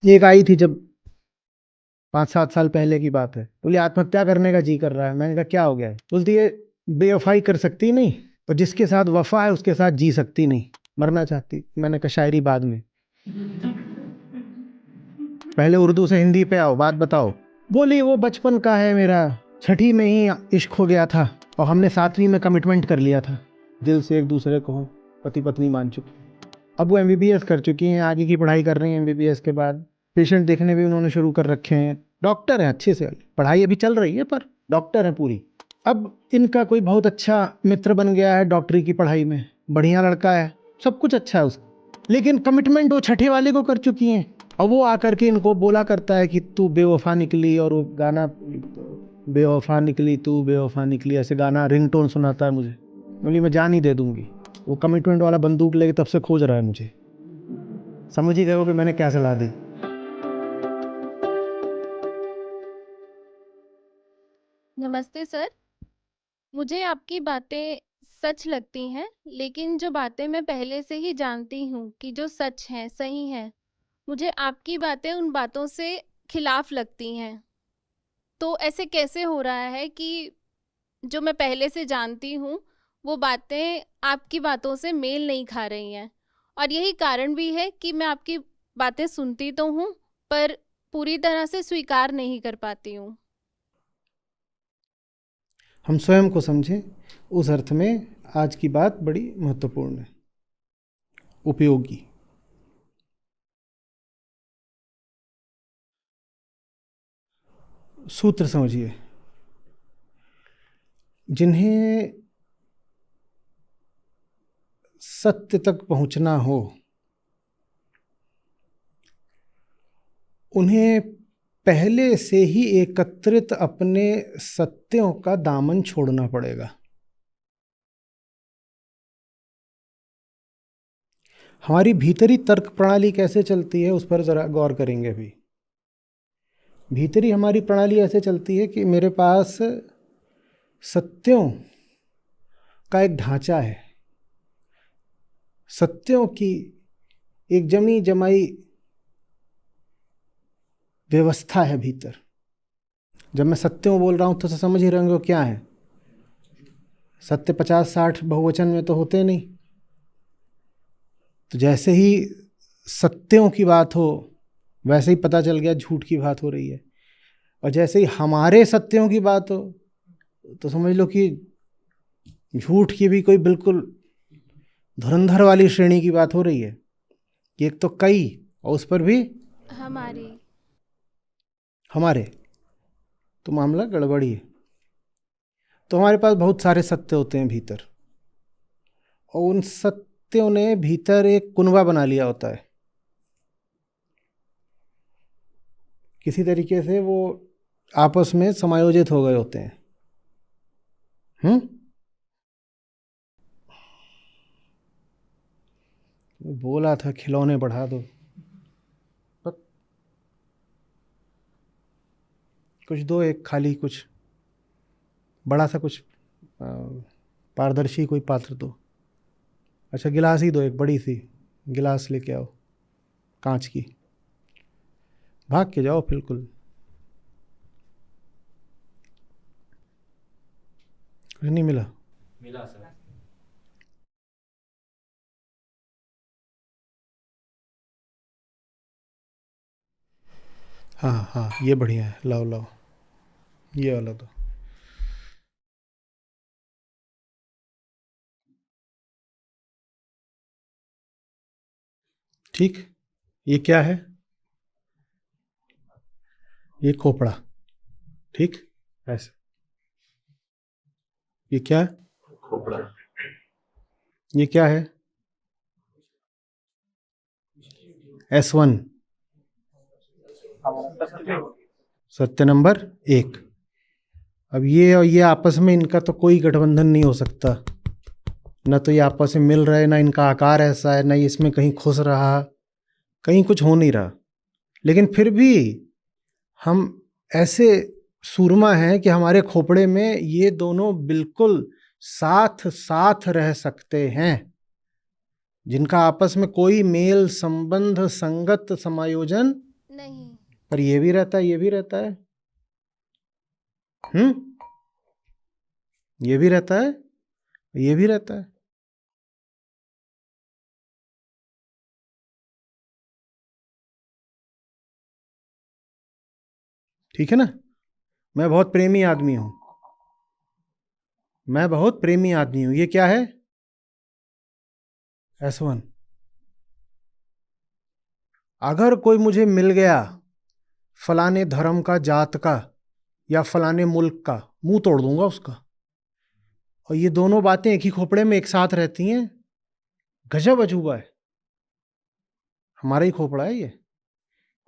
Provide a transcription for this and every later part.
एक आई थी जब 5-7 साल पहले की बात है, बोली आत्महत्या करने का जी कर रहा है। मैंने कहा क्या हो गया है? बोलती है बेवफाई कर सकती नहीं, और जिसके साथ वफा है उसके साथ जी सकती नहीं, मरना चाहती। मैंने कहा शायरी बाद में, पहले उर्दू से हिंदी पे आओ, बात बताओ। बोली वो बचपन का है मेरा, 6ठी में ही इश्क हो गया था और हमने 7वीं में कमिटमेंट कर लिया था, दिल से एक दूसरे को पति पत्नी मान चुके। अब वो एमबीबीएस कर चुकी हैं, आगे की पढ़ाई कर रही हैं। एमबीबीएस के बाद पेशेंट देखने भी उन्होंने शुरू कर रखे हैं। डॉक्टर हैं अच्छे से, पढ़ाई अभी चल रही है पर डॉक्टर हैं पूरी। अब इनका कोई बहुत अच्छा मित्र बन गया है डॉक्टरी की पढ़ाई में, बढ़िया लड़का है, सब कुछ अच्छा है उसका, लेकिन कमिटमेंट वो 6ठे वाले को कर चुकी हैं। और वो आकर के इनको बोला करता है कि तू बेवफा निकली, और वो गाना बेवफा निकली तू बेवफा निकली, ऐसे गाना रिंगटोन सुनाता है मुझे। बोली मैं जान ही दे दूंगी। वो कमिटमेंट वाला बंदूक लेके तब से खोज रहा है मुझे। समझ ही गए हो कि मैंने क्या सलाह दी। नमस्ते सर। मुझे आपकी बातें सच लगती हैं, लेकिन जो बातें मैं पहले से ही जानती हूँ कि जो सच हैं, सही हैं, मुझे आपकी बातें उन बातों से खिलाफ लगती हैं। तो ऐसे कैसे हो रहा है कि जो मैं पहले से जानती हूँ, वो बातें आपकी बातों से मेल नहीं खा रही हैं? और यही कारण भी है कि मैं आपकी बातें सुनती तो हूँ, पर पूरी तरह से स्वीकार नहीं कर पाती हूँ। हम स्वयं को समझें, उस अर्थ में आज की बात बड़ी महत्वपूर्ण है, उपयोगी। सूत्र समझिए, जिन्हें सत्य तक पहुंचना हो उन्हें पहले से ही एकत्रित अपने सत्यों का दामन छोड़ना पड़ेगा। हमारी भीतरी तर्क प्रणाली कैसे चलती है उस पर जरा गौर करेंगे अभी। भीतरी हमारी प्रणाली ऐसे चलती है कि मेरे पास सत्यों का एक ढांचा है, सत्यों की एक जमी जमाई व्यवस्था है भीतर। जब मैं सत्यों बोल रहा हूं तो समझ ही रहे होंगे वो क्या है। सत्य 50-60 बहुवचन में तो होते नहीं। तो जैसे ही सत्यों की बात हो वैसे ही पता चल गया झूठ की बात हो रही है, और जैसे ही हमारे सत्यों की बात हो तो समझ लो कि झूठ की भी कोई बिल्कुल धुरंधर वाली श्रेणी की बात हो रही है कि एक तो कई और उस पर भी हमारी। हमारे, तो मामला गड़बड़ी है। तो हमारे पास बहुत सारे सत्य होते हैं भीतर, और उन सत्यों ने भीतर एक कुनबा बना लिया होता है। किसी तरीके से वो आपस में समायोजित हो गए होते हैं। बोला था खिलौने बढ़ा दो, पर कुछ दो, एक खाली कुछ बड़ा सा कुछ पारदर्शी कोई पात्र दो। अच्छा गिलास ही दो, एक बड़ी सी गिलास लेके आओ कांच की। भाग के जाओ बिल्कुल, कुछ नहीं मिला। मिला सर। हाँ हाँ ये बढ़िया है, लाओ लाओ ये वाला दो। ठीक, ये क्या है? ये खोपड़ा। ठीक, ऐसे। ये क्या है? खोपड़ा। ये क्या है? S1, सत्य नंबर 1। अब ये और ये आपस में इनका तो कोई गठबंधन नहीं हो सकता, न तो ये आपस में मिल रहे, ना इनका आकार ऐसा है, ना ये इसमें कहीं खुश रहा, कहीं कुछ हो नहीं रहा। लेकिन फिर भी हम ऐसे सूरमा हैं कि हमारे खोपड़े में ये दोनों बिल्कुल साथ साथ रह सकते हैं, जिनका आपस में कोई मेल संबंध संगत समायोजन नहीं। पर ये भी रहता है, ये भी रहता है। ये भी रहता है, ये भी रहता है। ठीक है ना। मैं बहुत प्रेमी आदमी हूं, मैं बहुत प्रेमी आदमी हूं। ये क्या है? S1। अगर कोई मुझे मिल गया फलाने धर्म का, जात का या फलाने मुल्क का, मुंह तोड़ दूंगा उसका। और ये दोनों बातें एक ही खोपड़े में एक साथ रहती हैं। गजब अजूबा है। हमारा ही खोपड़ा है ये।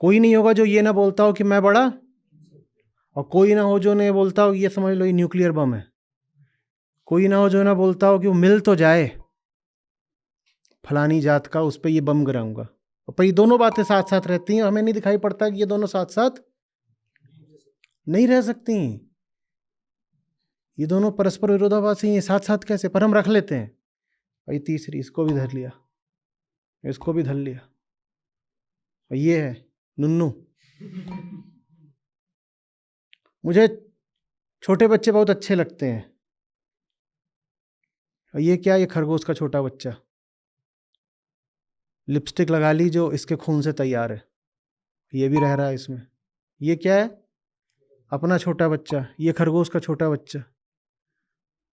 कोई नहीं होगा जो ये ना बोलता हो कि मैं बड़ा, और कोई ना हो जो ने बोलता हो ये समझ लो ये न्यूक्लियर बम है। कोई ना हो जो ना बोलता हो कि वो मिल तो जाए फलानी जात का, उस पर ये बम गिराऊंगा। पर ये दोनों बातें साथ साथ रहती हैं, हमें नहीं दिखाई पड़ता कि ये दोनों साथ साथ नहीं रह सकती। ये दोनों परस्पर विरोधाभासी हैं, साथ साथ कैसे? पर हम रख लेते हैं। भाई तीसरी, इसको भी धर लिया, इसको भी धर लिया। और ये है नुन्नू। मुझे छोटे बच्चे बहुत अच्छे लगते हैं। और ये क्या? ये खरगोश का छोटा बच्चा, लिपस्टिक लगा ली जो इसके खून से तैयार है, ये भी रह रहा है इसमें। ये क्या है? अपना छोटा बच्चा, ये खरगोश का छोटा बच्चा।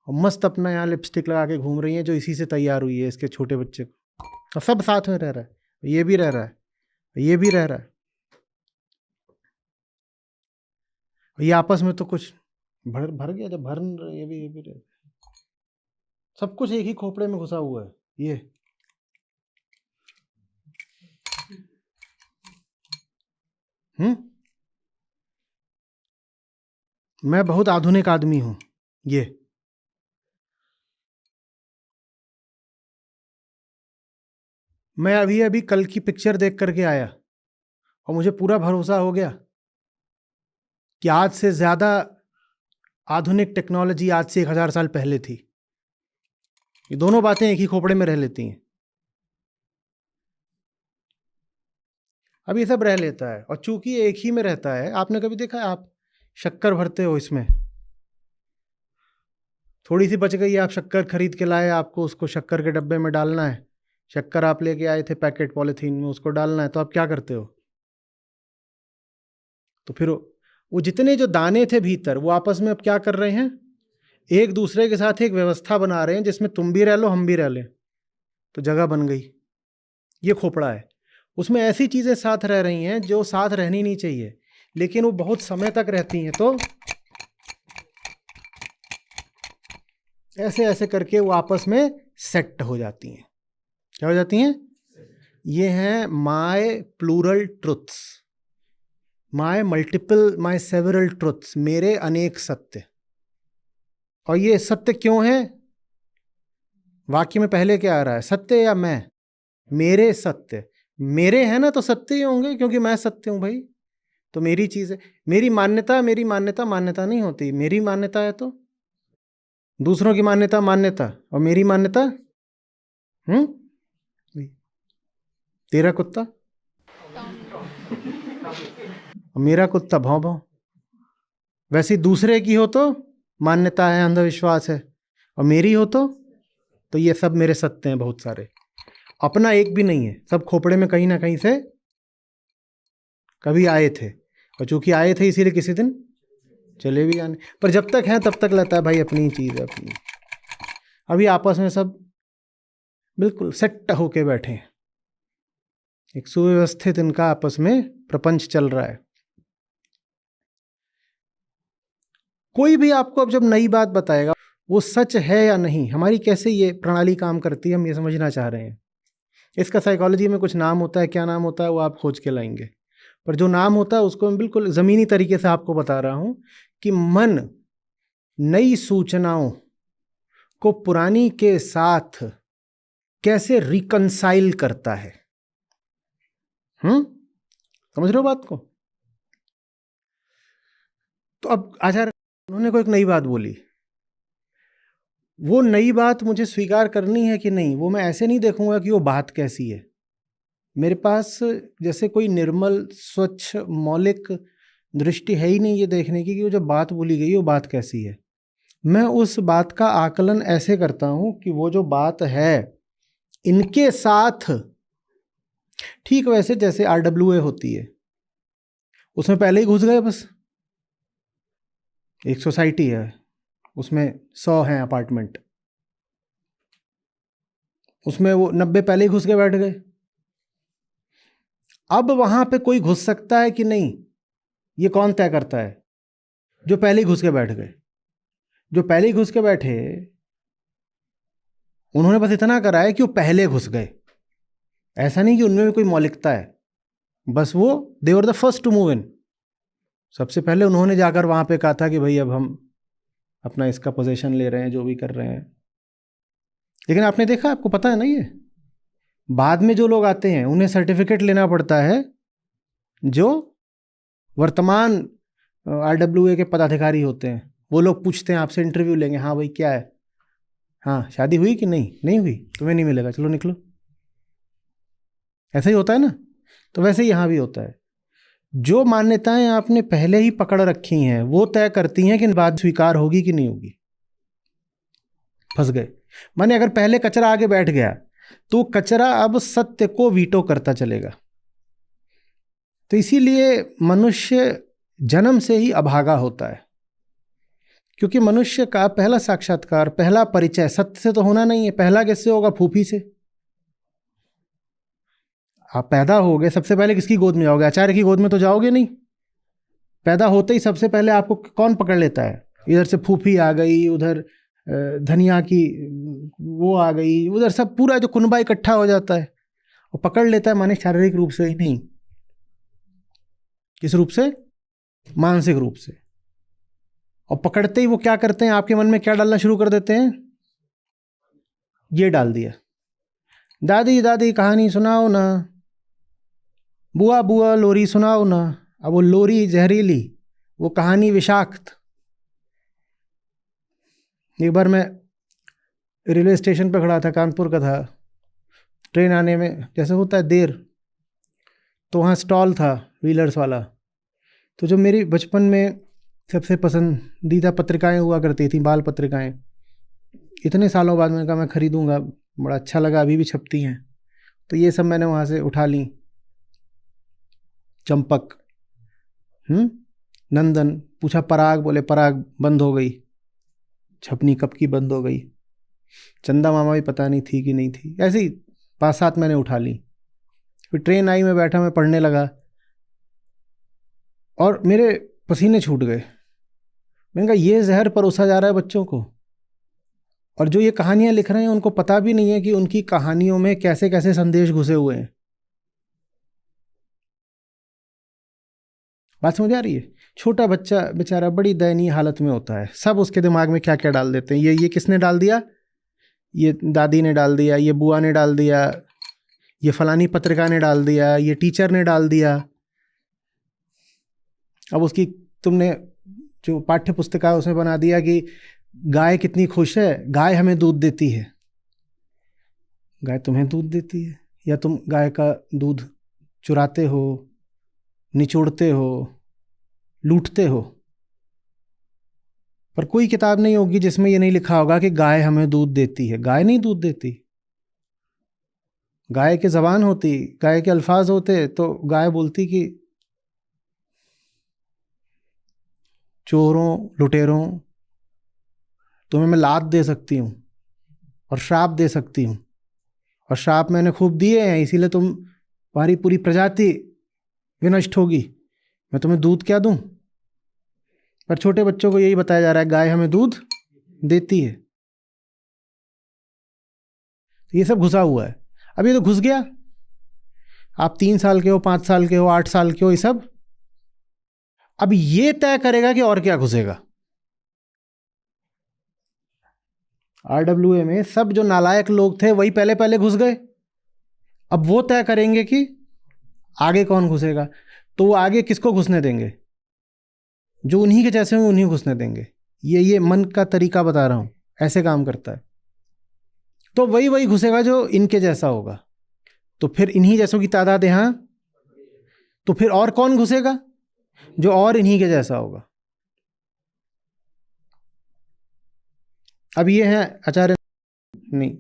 और मस्त अपना यहाँ लिपस्टिक लगा के घूम रही है जो इसी से तैयार हुई है, इसके छोटे बच्चे को। और सब साथ में रह रहा है, ये भी रह रहा है, ये भी रह रहा है। ये आपस में तो कुछ भर भर गया, जब भर ये भी रह, सब कुछ एक ही खोपड़े में घुसा हुआ है। ये मैं बहुत आधुनिक आदमी हूं। ये मैं अभी अभी कल की पिक्चर देख करके आया और मुझे पूरा भरोसा हो गया कि आज से ज्यादा आधुनिक टेक्नोलॉजी आज से 1000 साल पहले थी। ये दोनों बातें एक ही खोपड़े में रह लेती हैं। अब ये सब रह लेता है, और चूंकि एक ही में रहता है, आपने कभी देखा है, आप शक्कर भरते हो इसमें, थोड़ी सी बच गई, आप शक्कर खरीद के लाए, आपको उसको शक्कर के डब्बे में डालना है। शक्कर आप लेके आए थे पैकेट पॉलिथीन में, उसको डालना है, तो आप क्या करते हो? तो फिर वो जितने जो दाने थे भीतर, वो आपस में अब क्या कर रहे हैं? एक दूसरे के साथ एक व्यवस्था बना रहे हैं जिसमें तुम भी रह लो, हम भी रह लें, तो जगह बन गई। ये खोपड़ा है। उसमें ऐसी चीजें साथ रह रही हैं जो साथ रहनी नहीं चाहिए, लेकिन वो बहुत समय तक रहती हैं, तो ऐसे ऐसे करके वो आपस में सेट हो जाती हैं। क्या हो जाती हैं? ये हैं my plural truths, my multiple, my several truths, मेरे अनेक सत्य। और ये सत्य क्यों है? वाक्य में पहले क्या आ रहा है? सत्य या मैं? मेरे सत्य। मेरे हैं ना तो सत्य ही होंगे, क्योंकि मैं सत्य हूं भाई, तो मेरी चीज है। मेरी मान्यता, मेरी मान्यता मान्यता नहीं होती। मेरी मान्यता है तो दूसरों की मान्यता मान्यता, और मेरी मान्यता तेरा कुत्ता और मेरा कुत्ता भौं भौं। वैसे दूसरे की हो तो मान्यता है, अंधविश्वास है, और मेरी हो तो ये सब मेरे सत्य हैं बहुत सारे। अपना एक भी नहीं है, सब खोपड़े में कहीं ना कहीं से कभी आए थे, और चूंकि आए थे इसीलिए किसी दिन चले भी आने। पर जब तक है तब तक लगता है भाई अपनी चीज है, अपनी। अभी आपस में सब बिल्कुल सेट होके बैठे हैं, एक सुव्यवस्थित इनका आपस में प्रपंच चल रहा है। कोई भी आपको अब जब नई बात बताएगा, वो सच है या नहीं, हमारी कैसे ये प्रणाली काम करती है, हम ये समझना चाह रहे हैं। इसका साइकोलॉजी में कुछ नाम होता है, क्या नाम होता है वो आप खोज के लाएंगे, पर जो नाम होता है उसको मैं बिल्कुल ज़मीनी तरीके से आपको बता रहा हूं कि मन नई सूचनाओं को पुरानी के साथ कैसे रिकंसाइल करता है। समझ रहे हो बात को? तो अब आचार्य उन्होंने कोई एक नई बात बोली, वो नई बात मुझे स्वीकार करनी है कि नहीं, वो मैं ऐसे नहीं देखूंगा कि वो बात कैसी है, मेरे पास जैसे कोई निर्मल स्वच्छ मौलिक दृष्टि है ही नहीं ये देखने की कि वो जो बात बोली गई वो बात कैसी है। मैं उस बात का आकलन ऐसे करता हूं कि वो जो बात है इनके साथ, ठीक वैसे जैसे RWA होती है, उसमें पहले ही घुस गए बस। एक सोसाइटी है, उसमें 100 हैं अपार्टमेंट, उसमें वो 90 पहले ही घुस के बैठ गए। अब वहां पे कोई घुस सकता है कि नहीं, ये कौन तय करता है? जो पहले ही घुस के बैठ गए। जो पहले ही घुस के बैठे, उन्होंने बस इतना करा है कि वो पहले घुस गए। ऐसा नहीं कि उनमें भी कोई मौलिकता है, बस वो they were the first to move in. सबसे पहले उन्होंने जाकर वहां पे कहा था कि भाई अब हम अपना इसका पोजीशन ले रहे हैं, जो भी कर रहे हैं। लेकिन आपने देखा, आपको पता है ना, ये बाद में जो लोग आते हैं उन्हें सर्टिफिकेट लेना पड़ता है, जो वर्तमान RWA के पदाधिकारी होते हैं। वो लोग पूछते हैं, आपसे इंटरव्यू लेंगे, हाँ भाई क्या है, हाँ शादी हुई कि नहीं, नहीं हुई, तुम्हें नहीं मिलेगा, चलो निकलो। ऐसा ही होता है ना। तो वैसे ही यहाँ भी होता है। जो मान्यताएं आपने पहले ही पकड़ रखी हैं वो तय करती हैं कि बात स्वीकार होगी कि नहीं होगी। फंस गए। माने अगर पहले कचरा आगे बैठ गया तो कचरा अब सत्य को वीटो करता चलेगा। तो इसीलिए मनुष्य जन्म से ही अभागा होता है, क्योंकि मनुष्य का पहला साक्षात्कार, पहला परिचय सत्य से तो होना नहीं है। पहला किससे होगा? फूफी से। आप पैदा हो गए, सबसे पहले किसकी गोद में जाओगे? आचार्य की गोद में तो जाओगे नहीं। पैदा होते ही सबसे पहले आपको कौन पकड़ लेता है? इधर से फूफी आ गई, उधर धनिया की वो आ गई, उधर सब पूरा जो कुनबा इकट्ठा हो जाता है, वो पकड़ लेता है। माने शारीरिक रूप से ही नहीं, किस रूप से? मानसिक रूप से। और पकड़ते ही वो क्या करते हैं? आपके मन में क्या डालना शुरू कर देते हैं? ये डाल दिया, दादी दादी कहानी सुनाओ ना, बुआ बुआ लोरी सुनाओ ना। अब वो लोरी जहरीली, वो कहानी विषाक्त। एक बार मैं रेलवे स्टेशन पर खड़ा था, कानपुर का था, ट्रेन आने में जैसे होता है देर, तो वहाँ स्टॉल था व्हीलर्स वाला। तो जो मेरी बचपन में सबसे पसंदीदा पत्रिकाएं हुआ करती थी, बाल पत्रिकाएं, इतने सालों बाद मैंने कहा मैं खरीदूंगा, बड़ा अच्छा लगा, अभी भी छपती हैं। तो ये सब मैंने वहाँ से उठा ली। चंपक, नंदन। पूछा पराग, बोले पराग बंद हो गई, छपनी कब की बंद हो गई। चंदा मामा भी पता नहीं थी कि नहीं थी। ऐसे ही 5-7 मैंने उठा ली। फिर ट्रेन आई, मैं बैठा, मैं पढ़ने लगा और मेरे पसीने छूट गए। मैंने कहा ये जहर परोसा जा रहा है बच्चों को, और जो ये कहानियां लिख रहे हैं उनको पता भी नहीं है कि उनकी कहानियों में कैसे कैसे संदेश घुसे हुए हैं। बात समझ आ रही है? छोटा बच्चा बेचारा बड़ी दयनीय हालत में होता है, सब उसके दिमाग में क्या क्या डाल देते हैं। ये किसने डाल दिया? ये दादी ने डाल दिया, ये बुआ ने डाल दिया, ये फलानी पत्रिका ने डाल दिया, ये टीचर ने डाल दिया। अब उसकी तुमने जो पाठ्य पुस्तिका उसमें बना दिया कि गाय कितनी खुश है, गाय हमें दूध देती है। गाय तुम्हें दूध देती है, या तुम गाय का दूध चुराते हो, निचोड़ते हो, लूटते हो? पर कोई किताब नहीं होगी जिसमें ये नहीं लिखा होगा कि गाय हमें दूध देती है। गाय नहीं दूध देती। गाय की जबान होती, गाय के अल्फाज होते, तो गाय बोलती कि चोरों लुटेरों, तुम्हें मैं लात दे सकती हूँ और श्राप दे सकती हूँ, और श्राप मैंने खूब दिए हैं, इसीलिए तुम्हारी पूरी प्रजाति विनष्ट होगी। मैं तुम्हें दूध क्या दूं? पर छोटे बच्चों को यही बताया जा रहा है, गाय हमें दूध देती है। ये सब घुसा हुआ है। अब ये तो घुस गया। आप 3 साल के हो, 5 साल के हो, 8 साल के हो, ये सब अब ये तय करेगा कि और क्या घुसेगा। RWA में सब जो नालायक लोग थे वही पहले पहले घुस गए। अब वो तय करेंगे कि आगे कौन घुसेगा। तो वो आगे किसको घुसने देंगे? जो उन्हीं के जैसे होंगे उन्हीं को घुसने देंगे। ये मन का तरीका बता रहा हूं, ऐसे काम करता है। तो वही घुसेगा जो इनके जैसा होगा। तो फिर इन्हीं जैसों की तादाद यहाँ, तो फिर और कौन घुसेगा? जो और इन्हीं के जैसा होगा। अब ये है आचार्य, नहीं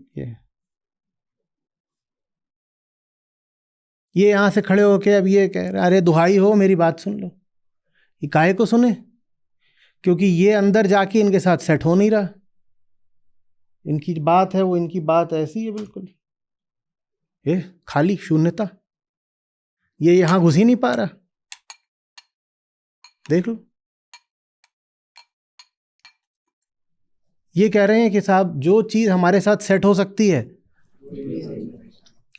ये यहां से खड़े होके अब ये कह रहे अरे दुहाई हो मेरी बात सुन लो। ये काहे को सुने? क्योंकि ये अंदर जाके इनके साथ सेट हो नहीं रहा। इनकी बात है वो, इनकी बात ऐसी है बिल्कुल, ये खाली शून्यता, ये यहां घुस ही नहीं पा रहा। देख लो, ये कह रहे हैं कि साहब जो चीज हमारे साथ सेट हो सकती है,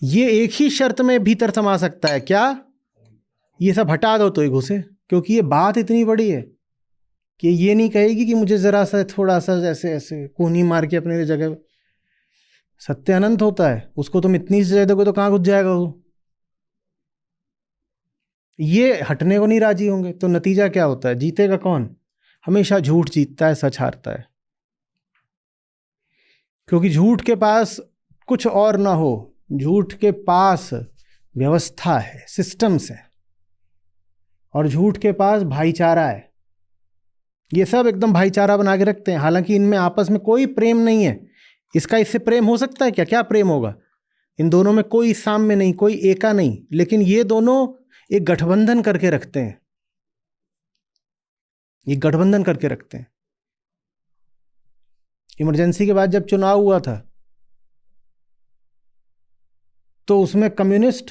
ये एक ही शर्त में भीतर समा सकता है। क्या? ये सब हटा दो तो ये घुसे। क्योंकि ये बात इतनी बड़ी है कि ये नहीं कहेगी कि मुझे जरा सा थोड़ा सा ऐसे ऐसे कोहनी मार के अपने जगह। सत्य अनंत होता है, उसको तुम इतनी से दोगे तो कहां घुस जाएगा वो। ये हटने को नहीं राजी होंगे तो नतीजा क्या होता है? जीतेगा कौन? हमेशा झूठ जीतता है, सच हारता है। क्योंकि झूठ के पास कुछ और ना हो, झूठ के पास व्यवस्था है, सिस्टम्स है, और झूठ के पास भाईचारा है। ये सब एकदम भाईचारा बना के रखते हैं, हालांकि इनमें आपस में कोई प्रेम नहीं है। इसका इससे प्रेम हो सकता है क्या? क्या प्रेम होगा? इन दोनों में कोई साम्य नहीं, कोई एका नहीं, लेकिन ये दोनों एक गठबंधन करके रखते हैं। ये गठबंधन करके रखते हैं। इमरजेंसी के बाद जब चुनाव हुआ था तो उसमें कम्युनिस्ट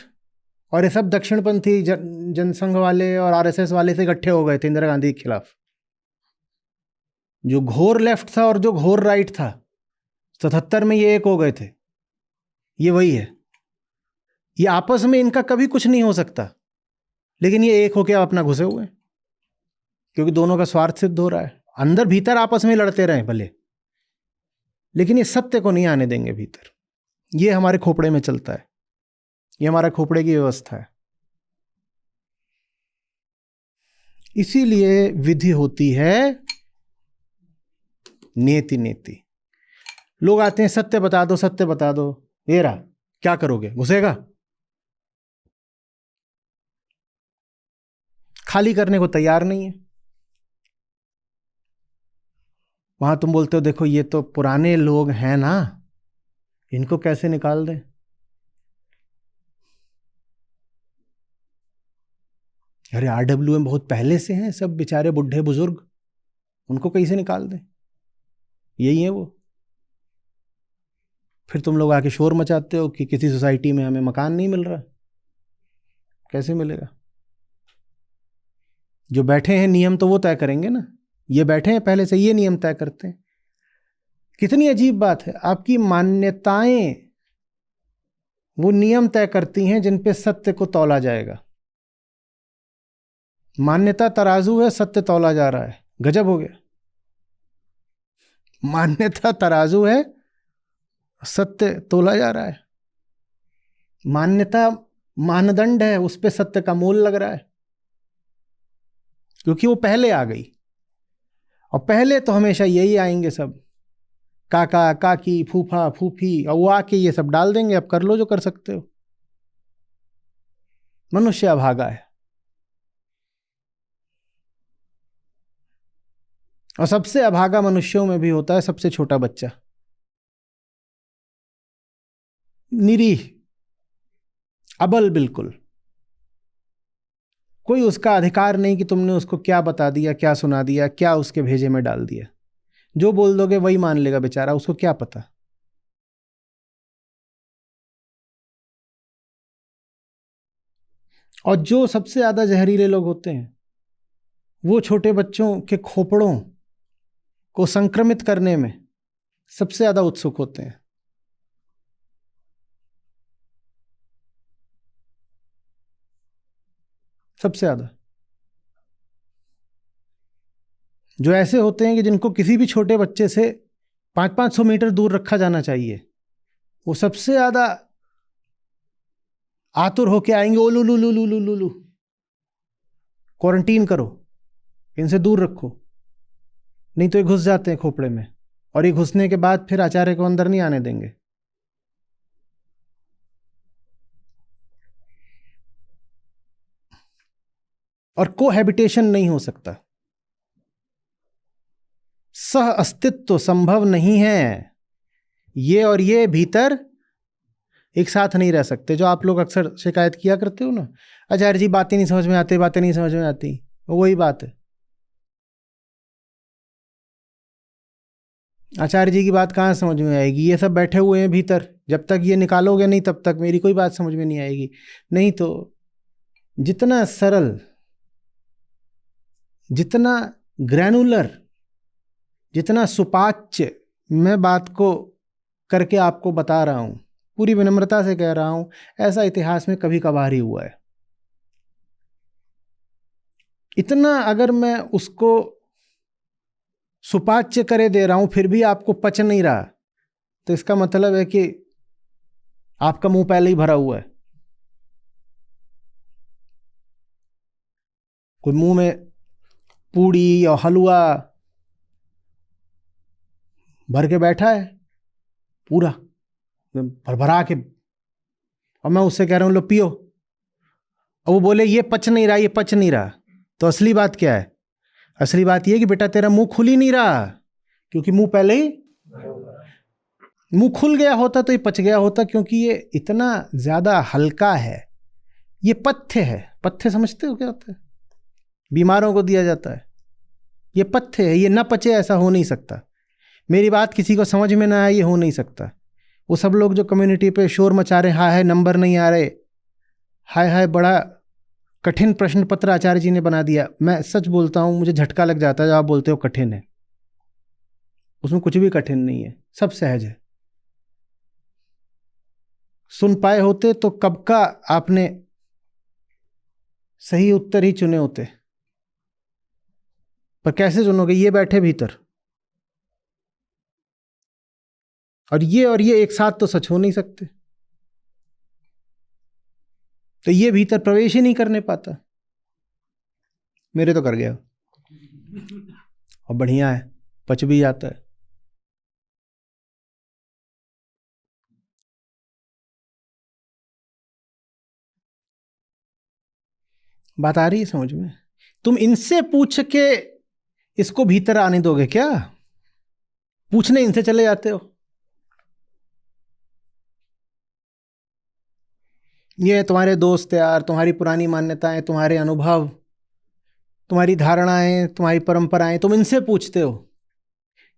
और ये सब दक्षिणपंथी जनसंघ वाले और आरएसएस वाले से इकट्ठे हो गए थे इंदिरा गांधी के खिलाफ। जो घोर लेफ्ट था और जो घोर राइट था, 77 में ये एक हो गए थे। ये वही है। ये आपस में इनका कभी कुछ नहीं हो सकता, लेकिन ये एक होके अपना घुसे हुए हैं, क्योंकि दोनों का स्वार्थ सिद्ध हो रहा है। अंदर भीतर आपस में लड़ते रहे भले, लेकिन ये सत्य को नहीं आने देंगे भीतर। ये हमारे खोपड़े में चलता है, ये हमारा खोपड़े की व्यवस्था है। इसीलिए विधि होती है नेति नेति। लोग आते हैं, सत्य बता दो, सत्य बता दो। ये रहा, क्या करोगे? घुसेगा? खाली करने को तैयार नहीं है। वहां तुम बोलते हो देखो ये तो पुराने लोग हैं ना, इनको कैसे निकाल दें? अरे RWM बहुत पहले से हैं, सब बेचारे बुढ़े बुजुर्ग, उनको कैसे निकाल दें? यही है वो। फिर तुम लोग आके शोर मचाते हो कि किसी सोसाइटी में हमें मकान नहीं मिल रहा। कैसे मिलेगा? जो बैठे हैं नियम तो वो तय करेंगे ना। ये बैठे हैं पहले से, ये नियम तय करते हैं। कितनी अजीब बात है, आपकी मान्यताएं वो नियम तय करती हैं जिन पे सत्य को तौला जाएगा। मान्यता तराजू है, सत्य तौला जा रहा है। गजब हो गया। मान्यता तराजू है, सत्य तोला जा रहा है। मान्यता मानदंड है, उस पे सत्य का मोल लग रहा है, क्योंकि वो पहले आ गई। और पहले तो हमेशा यही आएंगे सब, काका काकी फूफा फूफी, और वो आके ये सब डाल देंगे। अब कर लो जो कर सकते हो। मनुष्य अभागा है। और सबसे अभागा मनुष्यों में भी होता है सबसे छोटा बच्चा, निरीह, अबल, बिल्कुल कोई उसका अधिकार नहीं कि तुमने उसको क्या बता दिया, क्या सुना दिया, क्या उसके भेजे में डाल दिया। जो बोल दोगे वही मान लेगा बेचारा, उसको क्या पता। और जो सबसे ज्यादा जहरीले लोग होते हैं वो छोटे बच्चों के खोपड़ों को संक्रमित करने में सबसे ज्यादा उत्सुक होते हैं। सबसे ज्यादा जो ऐसे होते हैं कि जिनको किसी भी छोटे बच्चे से 500-500 मीटर दूर रखा जाना चाहिए, वो सबसे ज्यादा आतुर होके आएंगे। ओ लू लू लू लू लू लू लू, क्वारंटीन करो, इनसे दूर रखो, नहीं तो ये घुस जाते हैं खोपड़े में। और ये घुसने के बाद फिर आचार्य को अंदर नहीं आने देंगे। और कोहैबिटेशन नहीं हो सकता, सह अस्तित्व संभव नहीं है। ये और ये भीतर एक साथ नहीं रह सकते। जो आप लोग अक्सर शिकायत किया करते हो ना, आचार्य जी बातें नहीं समझ में आती, बातें नहीं समझ में आती, वही बात है। आचार्य जी की बात कहाँ समझ में आएगी? ये सब बैठे हुए हैं भीतर, जब तक ये निकालोगे नहीं तब तक मेरी कोई बात समझ में नहीं आएगी। नहीं तो जितना सरल, जितना ग्रैनुलर, जितना सुपाच्य मैं बात को करके आपको बता रहा हूं, पूरी विनम्रता से कह रहा हूं, ऐसा इतिहास में कभी कभार ही हुआ है। इतना अगर मैं उसको सुपाच्य करे दे रहा हूं फिर भी आपको पच नहीं रहा, तो इसका मतलब है कि आपका मुंह पहले ही भरा हुआ है। कोई मुंह में पूड़ी या हलवा भर के बैठा है पूरा भरभरा के, और मैं उससे कह रहा हूं लो पियो, और वो बोले ये पच नहीं रहा, ये पच नहीं रहा। तो असली बात क्या है? असली बात ये कि बेटा तेरा मुंह खुल ही नहीं रहा, क्योंकि मुंह पहले ही, मुंह खुल गया होता तो ये पच गया होता, क्योंकि ये इतना ज्यादा हल्का है। ये पथ्य है। पथ्य समझते हो क्या होता है? बीमारों को दिया जाता है। ये पथ्य है, ये ना पचे ऐसा हो नहीं सकता। मेरी बात किसी को समझ में ना आए ये हो नहीं सकता। वो सब लोग जो कम्युनिटी पे शोर मचा रहे, हाय हाय नंबर नहीं आ रहे, हाय हाय बड़ा कठिन प्रश्न पत्र आचार्य जी ने बना दिया। मैं सच बोलता हूं, मुझे झटका लग जाता है जब आप बोलते हो कठिन है। उसमें कुछ भी कठिन नहीं है, सब सहज है। सुन पाए होते तो कब का आपने सही उत्तर ही चुने होते, पर कैसे चुनोगे? ये बैठे भीतर, और ये एक साथ तो सच हो नहीं सकते। तो ये भीतर प्रवेश ही नहीं करने पाता। मेरे तो कर गया, और बढ़िया है, पच भी जाता है। बात आ रही है समझ में? तुम इनसे पूछ के इसको भीतर आने दोगे क्या? पूछने इनसे चले जाते हो। ये तुम्हारे दोस्त यार, तुम्हारी पुरानी मान्यताएं, तुम्हारे अनुभव, तुम्हारी धारणाएं, तुम्हारी परंपराएं, तुम इनसे पूछते हो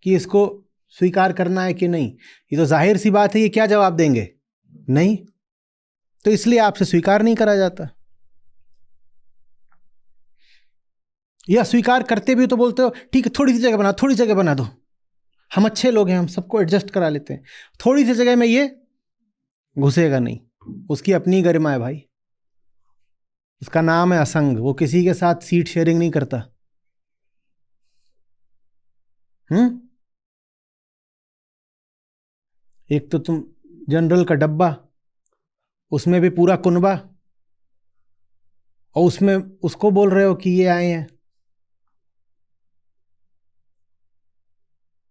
कि इसको स्वीकार करना है कि नहीं। ये तो जाहिर सी बात है, ये क्या जवाब देंगे? नहीं। तो इसलिए आपसे स्वीकार नहीं करा जाता। या स्वीकार करते भी तो बोलते हो ठीक है थोड़ी सी जगह बना, थोड़ी जगह बना दो, हम अच्छे लोग हैं, हम सबको एडजस्ट करा लेते हैं। थोड़ी सी जगह में ये घुसेगा नहीं, उसकी अपनी गरिमा है भाई। उसका नाम है असंग, वो किसी के साथ सीट शेयरिंग नहीं करता। एक तो तुम जनरल का डब्बा, उसमें भी पूरा कुनबा, और उसमें उसको बोल रहे हो कि ये आए हैं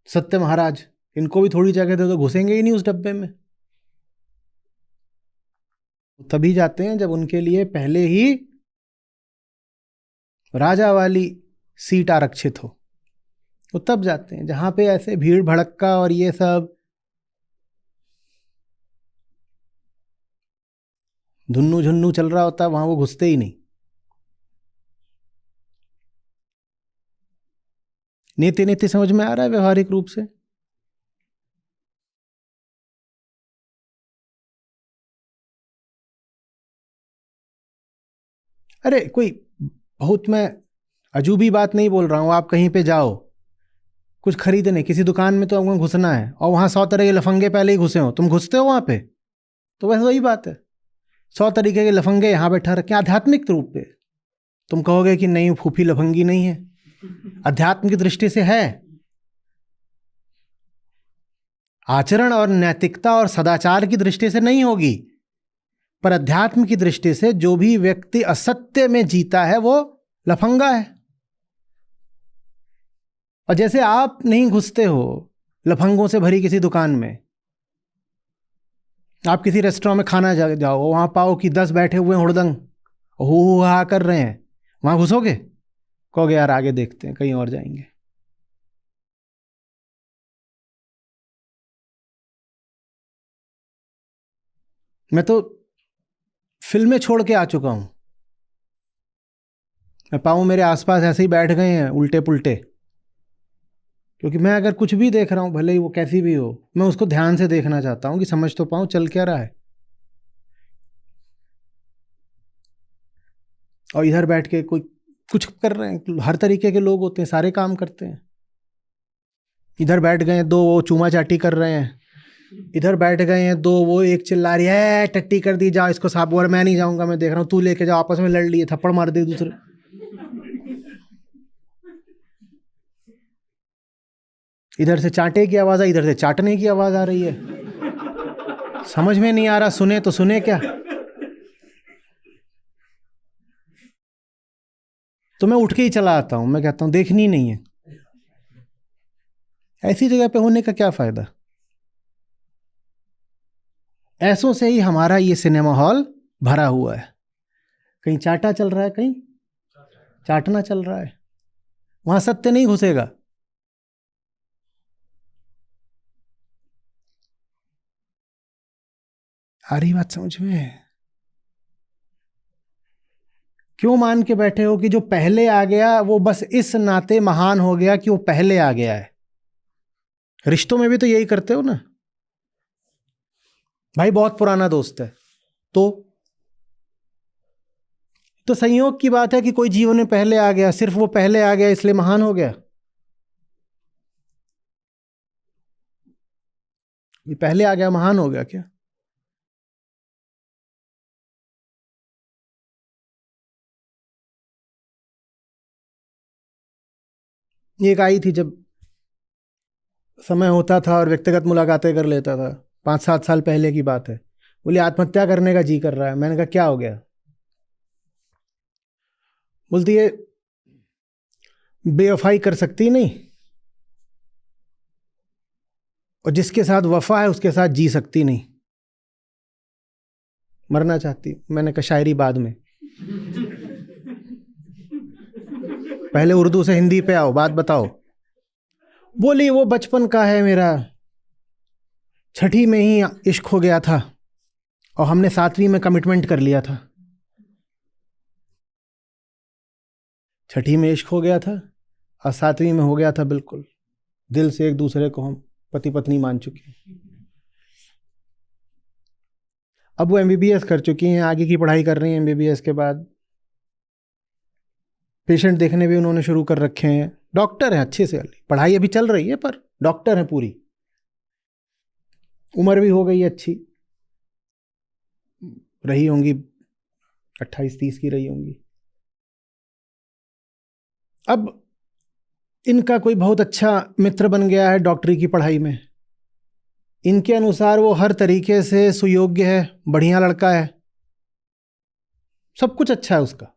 सत्य महाराज, इनको भी थोड़ी जगह दे तो घुसेंगे ही नहीं उस डब्बे में। तभी जाते हैं जब उनके लिए पहले ही राजा वाली सीट आरक्षित हो, वो तब जाते हैं। जहां पे ऐसे भीड़ भड़क्का और ये सब धुन्नु झुन्नु चल रहा होता है, वहां वो घुसते ही नहीं। नीति नीति समझ में आ रहा है व्यवहारिक रूप से? अरे कोई बहुत मैं अजूबी बात नहीं बोल रहा हूं। आप कहीं पे जाओ कुछ खरीदने, किसी दुकान में तो आपको घुसना है, और वहां 100 तरह के लफंगे पहले ही घुसे हो, तुम घुसते हो वहां पे? तो वैसे वही बात है, 100 तरीके के लफंगे यहां बैठा रखे आध्यात्मिक रूप पे। तुम कहोगे कि नहीं फूफी लफंगी नहीं है, अध्यात्म की दृष्टि से है। आचरण और नैतिकता और सदाचार की दृष्टि से नहीं होगी, पर अध्यात्म की दृष्टि से जो भी व्यक्ति असत्य में जीता है वो लफंगा है। और जैसे आप नहीं घुसते हो लफंगों से भरी किसी दुकान में, आप किसी रेस्टोरेंट में खाना जाओ, वहां पाओ कि 10 बैठे हुए हुड़दंग हो हा कर रहे हैं, वहां घुसोगे? कहोगे यार आगे देखते हैं, कहीं और जाएंगे। मैं तो फिल्में छोड़ के आ चुका हूं। मैं पाऊं मेरे आसपास ऐसे ही बैठ गए हैं उल्टे पुल्टे, क्योंकि मैं अगर कुछ भी देख रहा हूं, भले ही वो कैसी भी हो, मैं उसको ध्यान से देखना चाहता हूं कि समझ तो पाऊं चल क्या रहा है। और इधर बैठ के कोई कुछ कर रहे हैं, हर तरीके के लोग होते हैं, सारे काम करते हैं। इधर बैठ गए हैं दो, वो चूमा चाटी कर रहे हैं। इधर बैठ गए हैं दो, वो एक चिल्ला रही है टट्टी कर दी, जाओ इसको साफ, बोल मैं नहीं जाऊंगा, मैं देख रहा हूँ, तू लेके जाओ। आपस में लड़ लिए, थप्पड़ मार दे दूसरे। इधर से चाटे की आवाज है, इधर से चाटने की आवाज आ रही है। समझ में नहीं आ रहा, सुने तो सुने क्या। तो मैं उठ के ही चला आता हूं, मैं कहता हूं देखनी ही नहीं है। ऐसी जगह पे होने का क्या फायदा। ऐसों से ही हमारा ये सिनेमा हॉल भरा हुआ है। कहीं चाटा चल रहा है, कहीं चाटना चल रहा है। वहां सत्य नहीं घुसेगा। आ रही बात समझ में? क्यों मान के बैठे हो कि जो पहले आ गया वो बस इस नाते महान हो गया कि वो पहले आ गया है? रिश्तों में भी तो यही करते हो ना। भाई बहुत पुराना दोस्त है, तो संयोग की बात है कि कोई जीवन में पहले आ गया, सिर्फ वो पहले आ गया इसलिए महान हो गया? ये पहले आ गया महान हो गया क्या? एक आई थी, जब समय होता था और व्यक्तिगत मुलाकातें कर लेता था, 5-7 साल पहले की बात है। बोली आत्महत्या करने का जी कर रहा है। मैंने कहा क्या हो गया? बोलती है बेवफाई कर सकती नहीं, और जिसके साथ वफा है उसके साथ जी सकती नहीं, मरना चाहती। मैंने कहा शायरी बाद में, पहले उर्दू से हिंदी पे आओ, बात बताओ। बोली वो बचपन का है मेरा, छठी में ही इश्क हो गया था, और हमने 7वीं में कमिटमेंट कर लिया था। छठी में इश्क हो गया था और 7वीं में हो गया था बिल्कुल। दिल से एक दूसरे को हम पति पत्नी मान चुके हैं। अब वो एमबीबीएस कर चुकी हैं, आगे की पढ़ाई कर रही हैं। एमबीबीएस के बाद पेशेंट देखने भी उन्होंने शुरू कर रखे हैं। डॉक्टर हैं अच्छे से, पढ़ाई अभी चल रही है पर डॉक्टर हैं पूरी। उम्र भी हो गई है अच्छी, रही होंगी 28-30 की रही होंगी। अब इनका कोई बहुत अच्छा मित्र बन गया है डॉक्टरी की पढ़ाई में। इनके अनुसार वो हर तरीके से सुयोग्य है, बढ़िया लड़का है, सब कुछ अच्छा है उसका।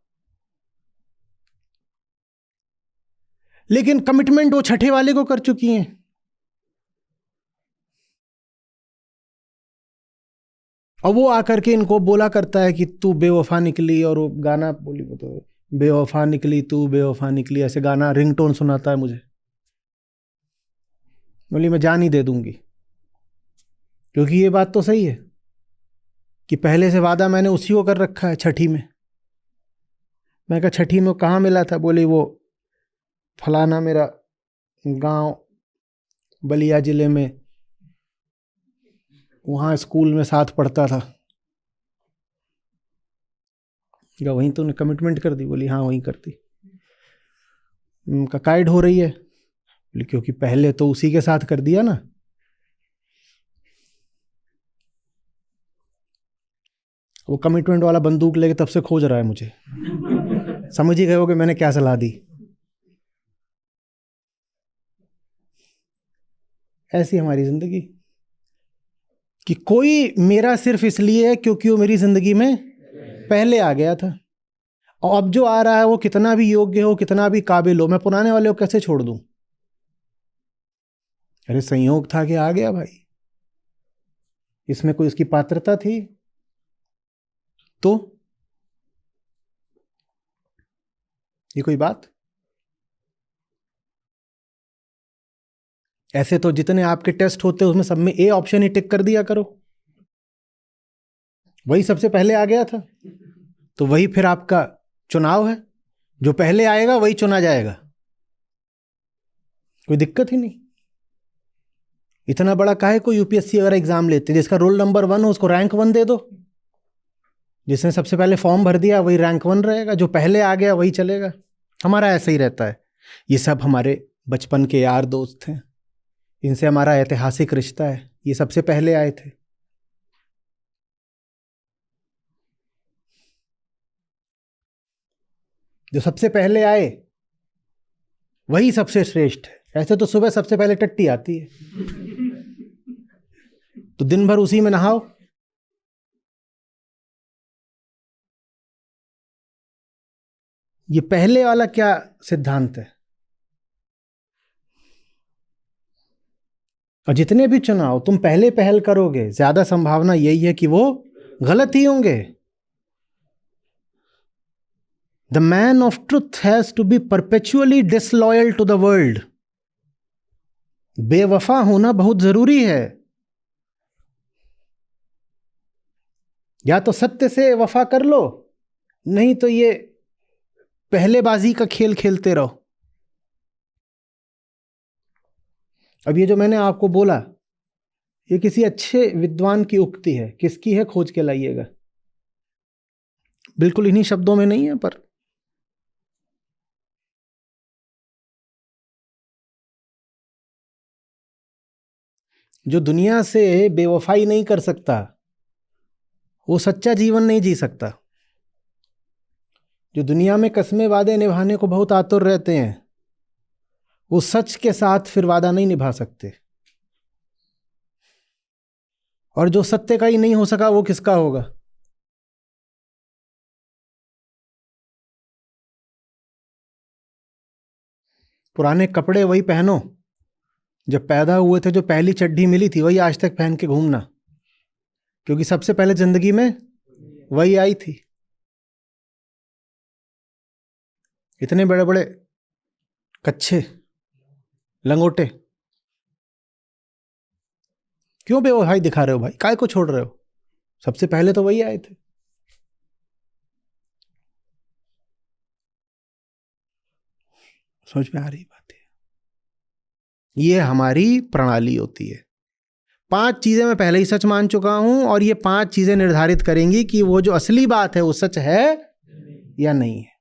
लेकिन कमिटमेंट वो छठे वाले को कर चुकी हैं। और वो आकर के इनको बोला करता है कि तू बेवफा निकली, और वो गाना बोली, वो तो बेवफा निकली तू बेवफा निकली, ऐसे गाना रिंगटोन सुनाता है मुझे। बोली मैं जान ही दे दूंगी, क्योंकि ये बात तो सही है कि पहले से वादा मैंने उसी को कर रखा है छठी में। मैं कहा छठी में कहाँ मिला था? बोली वो फलाना मेरा गांव बलिया जिले में, वहां स्कूल में साथ पढ़ता था। क्या वहीं तूने कमिटमेंट कर दी? बोली हाँ वहीं कर दी। उनका काइड हो रही है? बोली क्योंकि पहले तो उसी के साथ कर दिया ना। वो कमिटमेंट वाला बंदूक लेके तब से खोज रहा है मुझे। समझ ही गए हो कि मैंने क्या सलाह दी। ऐसी हमारी जिंदगी कि कोई मेरा सिर्फ इसलिए है क्योंकि वो मेरी जिंदगी में पहले आ गया था, और अब जो आ रहा है वो कितना भी योग्य हो, कितना भी काबिल हो, मैं पुराने वाले को कैसे छोड़ दूं? अरे संयोग था कि आ गया भाई, इसमें कोई उसकी पात्रता थी तो? ये कोई बात? ऐसे तो जितने आपके टेस्ट होते हैं उसमें सब में ए ऑप्शन ही टिक कर दिया करो। वही सबसे पहले आ गया था, तो वही फिर आपका चुनाव है। जो पहले आएगा वही चुना जाएगा, कोई दिक्कत ही नहीं। इतना बड़ा काहे को यूपीएससी अगर एग्जाम लेते हैं, जिसका रोल नंबर 1 हो उसको रैंक 1 दे दो। जिसने सबसे पहले फॉर्म भर दिया वही रैंक 1 रहेगा, जो पहले आ गया वही चलेगा। हमारा ऐसा ही रहता है। ये सब हमारे बचपन के यार दोस्त हैं, इनसे हमारा ऐतिहासिक रिश्ता है। ये सबसे पहले आए थे। जो सबसे पहले आए वही सबसे श्रेष्ठ है। ऐसे तो सुबह सबसे पहले टट्टी आती है, तो दिन भर उसी में नहाओ। ये पहले वाला क्या सिद्धांत है? और जितने भी चुनाव तुम पहले पहल करोगे, ज्यादा संभावना यही है कि वो गलत ही होंगे। The man of truth has to be perpetually disloyal to the world. बेवफा होना बहुत जरूरी है। या तो सत्य से वफा कर लो, नहीं तो ये पहलेबाजी का खेल खेलते रहो। अब ये जो मैंने आपको बोला, ये किसी अच्छे विद्वान की उक्ति है। किसकी है खोज के लाइएगा। बिल्कुल इन्हीं शब्दों में नहीं है, पर जो दुनिया से बेवफाई नहीं कर सकता वो सच्चा जीवन नहीं जी सकता। जो दुनिया में कस्में वादे निभाने को बहुत आतुर रहते हैं, वो सच के साथ फिर वादा नहीं निभा सकते। और जो सत्य का ही नहीं हो सका वो किसका होगा? पुराने कपड़े वही पहनो, जब पैदा हुए थे जो पहली चड्डी मिली थी वही आज तक पहन के घूमना, क्योंकि सबसे पहले जिंदगी में वही आई थी। इतने बड़े बड़े कच्छे लंगोटे क्यों बेवफाई दिखा रहे हो भाई? काय को छोड़ रहे हो? सबसे पहले तो वही आए थे। समझ में आ रही बात है? ये हमारी प्रणाली होती है। 5 चीजें मैं पहले ही सच मान चुका हूं, और ये 5 चीजें निर्धारित करेंगी कि वो जो असली बात है वो सच है या नहीं है।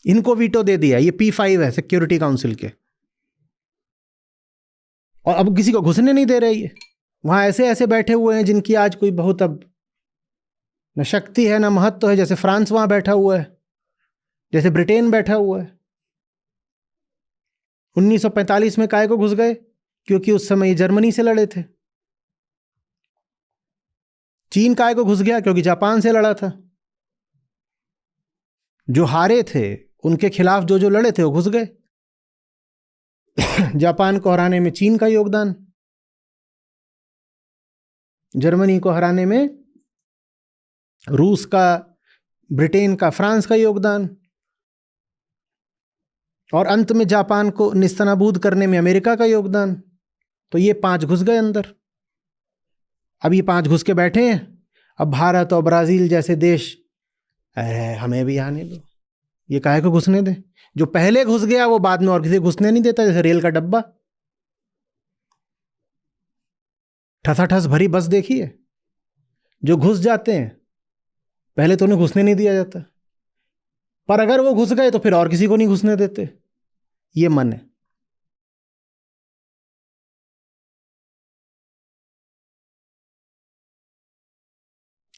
इनको वीटो दे दिया। ये P5 है सिक्योरिटी काउंसिल के, और अब किसी को घुसने नहीं दे रही है। वहां ऐसे ऐसे बैठे हुए हैं जिनकी आज कोई बहुत अब न शक्ति है न महत्व है। जैसे फ्रांस वहां बैठा हुआ है, जैसे ब्रिटेन बैठा हुआ है। 1945 में काहे को घुस गए? क्योंकि उस समय जर्मनी से लड़े थे। चीन काहे को घुस गया? क्योंकि जापान से लड़ा था। जो हारे थे उनके खिलाफ जो जो लड़े थे वो घुस गए। जापान को हराने में चीन का योगदान, जर्मनी को हराने में रूस का, ब्रिटेन का, फ्रांस का योगदान, और अंत में जापान को निस्तनाबूद करने में अमेरिका का योगदान। तो ये 5 घुस गए अंदर। अब ये 5 घुस के बैठे हैं। अब भारत और ब्राजील जैसे देश, अरे हमें भी आने दो, ये काहे को घुसने दे? जो पहले घुस गया वो बाद में और किसी घुसने नहीं देता। जैसे रेल का डब्बा, ठसाठस भरी बस देखी है, जो घुस जाते हैं पहले तो उन्हें घुसने नहीं दिया जाता, पर अगर वो घुस गए तो फिर और किसी को नहीं घुसने देते। ये मन है।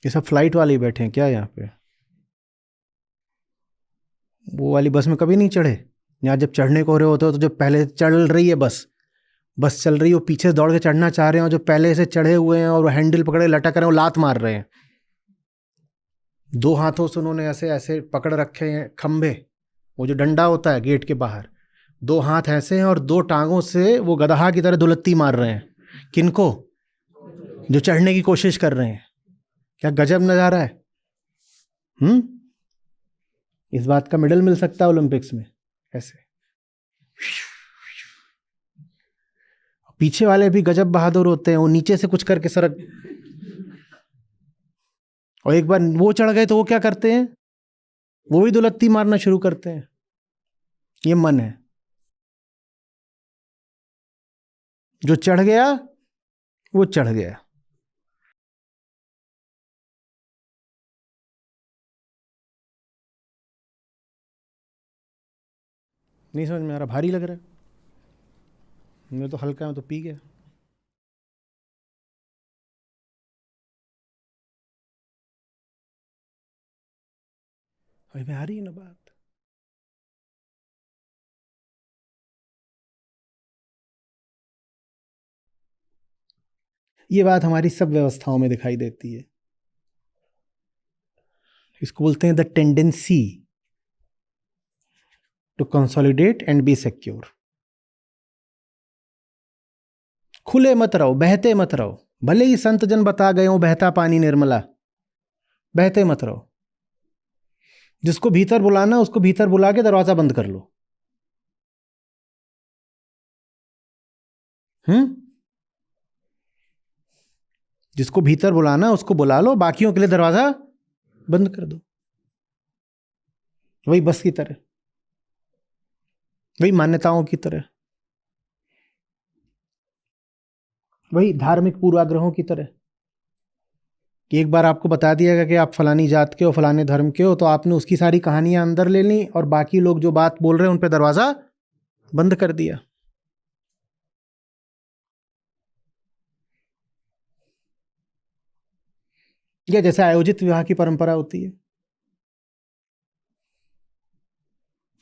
ये सब फ्लाइट वाले ही बैठे हैं क्या यहाँ पे? वो वाली बस में कभी नहीं चढ़े? यहाँ जब चढ़ने को हो रहे होते हो तो जब पहले चल रही है बस चल रही है, वो पीछे से दौड़ के चढ़ना चाह रहे हैं, और जो पहले से चढ़े हुए हैं और वो हैंडल पकड़े लटक रहे हैं, वो लात मार रहे हैं। 2 हाथों से उन्होंने ऐसे ऐसे पकड़ रखे हैं खंभे, वो जो डंडा होता है गेट के बाहर, 2 हाथ ऐसे हैं और 2 टांगों से वो गदहा की तरह दुलत्ती मार रहे हैं। किनको? जो चढ़ने की कोशिश कर रहे हैं। क्या गजब नजारा है। इस बात का मेडल मिल सकता है ओलंपिक्स में। ऐसे पीछे वाले भी गजब बहादुर होते हैं, वो नीचे से कुछ करके सरक, और एक बार वो चढ़ गए तो वो क्या करते हैं, वो भी दुलत्ती मारना शुरू करते हैं। ये मन है, जो चढ़ गया वो चढ़ गया। नहीं समझ में आ रहा, भारी लग रहा है। मैं तो हल्का, मैं तो पी गया। अभी में आ रही है ना बात। ये बात हमारी सब व्यवस्थाओं में दिखाई देती है। इसको बोलते हैं the tendency to consolidate and be secure. खुले मत रहो, बहते मत रहो, भले ही संत जन बता गए हो बहता पानी निर्मला, बहते मत रहो। जिसको भीतर बुलाना उसको भीतर बुला के दरवाजा बंद कर लो। जिसको भीतर बुलाना उसको बुला लो, बाकियों के लिए दरवाजा बंद कर दो। वही बस की तरह, वही मान्यताओं की तरह, वही धार्मिक पूर्वाग्रहों की तरह कि एक बार आपको बता दिया गया कि आप फलानी जात के हो, फलाने धर्म के हो, तो आपने उसकी सारी कहानियां अंदर ले ली और बाकी लोग जो बात बोल रहे हैं उन पे दरवाजा बंद कर दिया। या जैसे आयोजित विवाह की परंपरा होती है,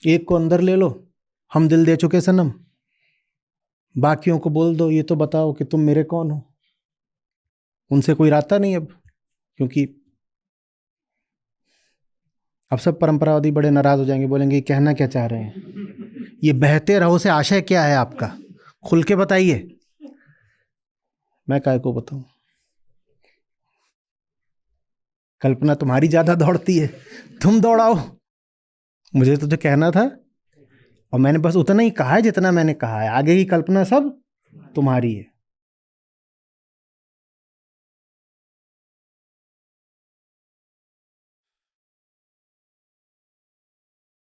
एक को अंदर ले लो, हम दिल दे चुके सनम, बाकियों को बोल दो ये तो बताओ कि तुम मेरे कौन हो। उनसे कोई रास्ता नहीं अब, क्योंकि अब सब परंपरावादी बड़े नाराज हो जाएंगे, बोलेंगे ये कहना क्या चाह रहे हैं, ये बहते रहो से आशय क्या है आपका, खुल के बताइए। मैं काय को बताऊं, कल्पना तुम्हारी ज्यादा दौड़ती है, तुम दौड़ाओ। मुझे तो जो कहना था और मैंने बस उतना ही कहा है जितना मैंने कहा है, आगे की कल्पना सब तुम्हारी है।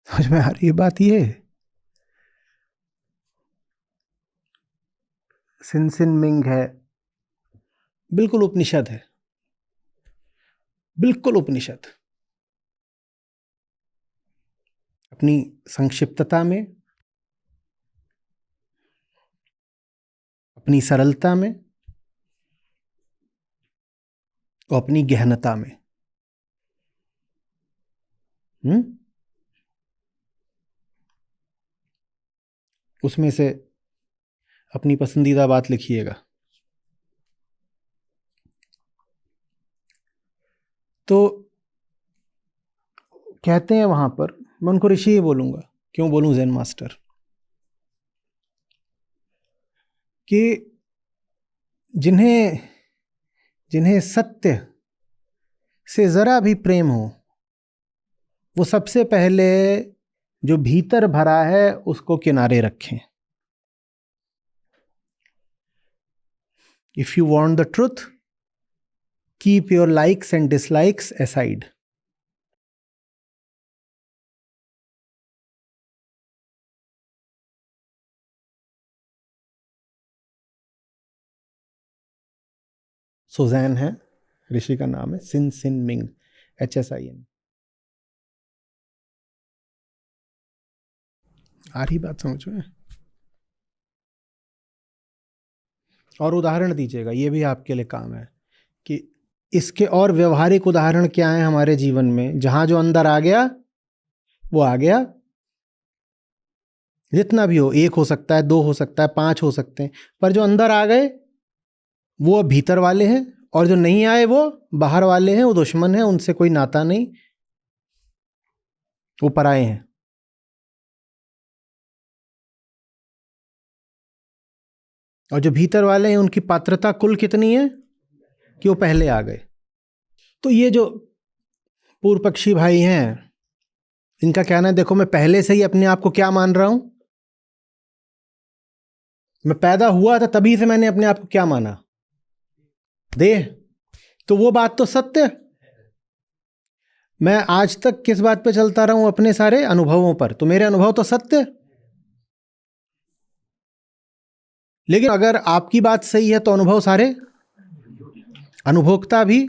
समझ में आ रही है बात? ये सिन मिंग है, बिल्कुल उपनिषद है, बिल्कुल उपनिषद। अपनी संक्षिप्तता में, अपनी सरलता में और अपनी गहनता में। उसमें से अपनी पसंदीदा बात लिखिएगा। तो कहते हैं वहां पर, मैं उनको ऋषि ही बोलूंगा, क्यों बोलूं ज़ेन मास्टर, कि जिन्हें जिन्हें सत्य से जरा भी प्रेम हो, वो सबसे पहले जो भीतर भरा है उसको किनारे रखें। If you want the truth, keep your likes and dislikes aside. Suzanne है, ऋषि का नाम है, सिन मिंग, HSIN। आ रही बात समझ में? और उदाहरण दीजिएगा, ये भी आपके लिए काम है कि इसके और व्यवहारिक उदाहरण क्या है हमारे जीवन में, जहां जो अंदर आ गया वो आ गया। जितना भी हो, 1 हो सकता है, 2 हो सकता है, 5 हो सकते हैं, पर जो अंदर आ गए वो भीतर वाले हैं, और जो नहीं आए वो बाहर वाले हैं, वो दुश्मन है, उनसे कोई नाता नहीं, वो पराए हैं। और जो भीतर वाले हैं उनकी पात्रता कुल कितनी है कि वो पहले आ गए। तो ये जो पूर्व पक्षी भाई हैं, इनका कहना है देखो मैं पहले से ही अपने आप को क्या मान रहा हूं, मैं पैदा हुआ था तभी से मैंने अपने आप को क्या माना, देह। तो वो बात तो सत्य है। मैं आज तक किस बात पे चलता रहा हूं, अपने सारे अनुभवों पर, तो मेरे अनुभव तो सत्य है। लेकिन अगर आपकी बात सही है तो अनुभव सारे, अनुभोक्ता भी,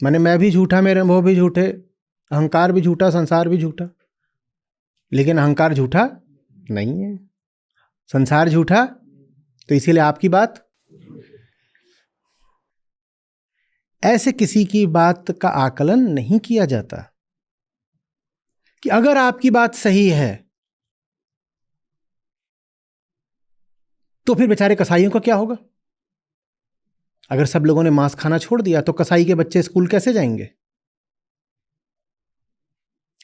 माने मैं भी झूठा, मेरे अनुभव भी झूठे, अहंकार भी झूठा, संसार भी झूठा। लेकिन अहंकार झूठा नहीं है, संसार झूठा, तो इसीलिए आपकी बात। ऐसे किसी की बात का आकलन नहीं किया जाता कि अगर आपकी बात सही है तो फिर बेचारे कसाईयों का क्या होगा। अगर सब लोगों ने मांस खाना छोड़ दिया तो कसाई के बच्चे स्कूल कैसे जाएंगे।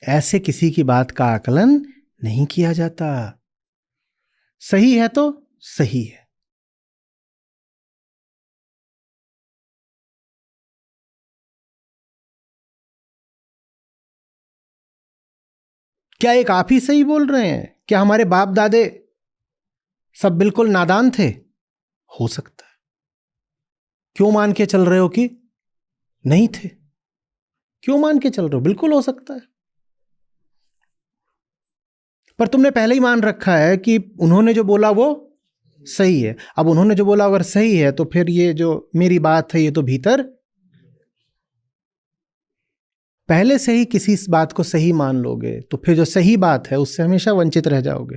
ऐसे किसी की बात का आकलन नहीं किया जाता। सही है तो सही है। क्या एक आप ही सही बोल रहे हैं? क्या हमारे बाप दादे सब बिल्कुल नादान थे? हो सकता है। क्यों मान के चल रहे हो कि नहीं थे? क्यों मान के चल रहे हो? बिल्कुल हो सकता है। पर तुमने पहले ही मान रखा है कि उन्होंने जो बोला वो सही है। अब उन्होंने जो बोला अगर सही है तो फिर ये जो मेरी बात है ये तो भीतर पहले से ही किसी इस बात को सही मान लोगे तो फिर जो सही बात है उससे हमेशा वंचित रह जाओगे।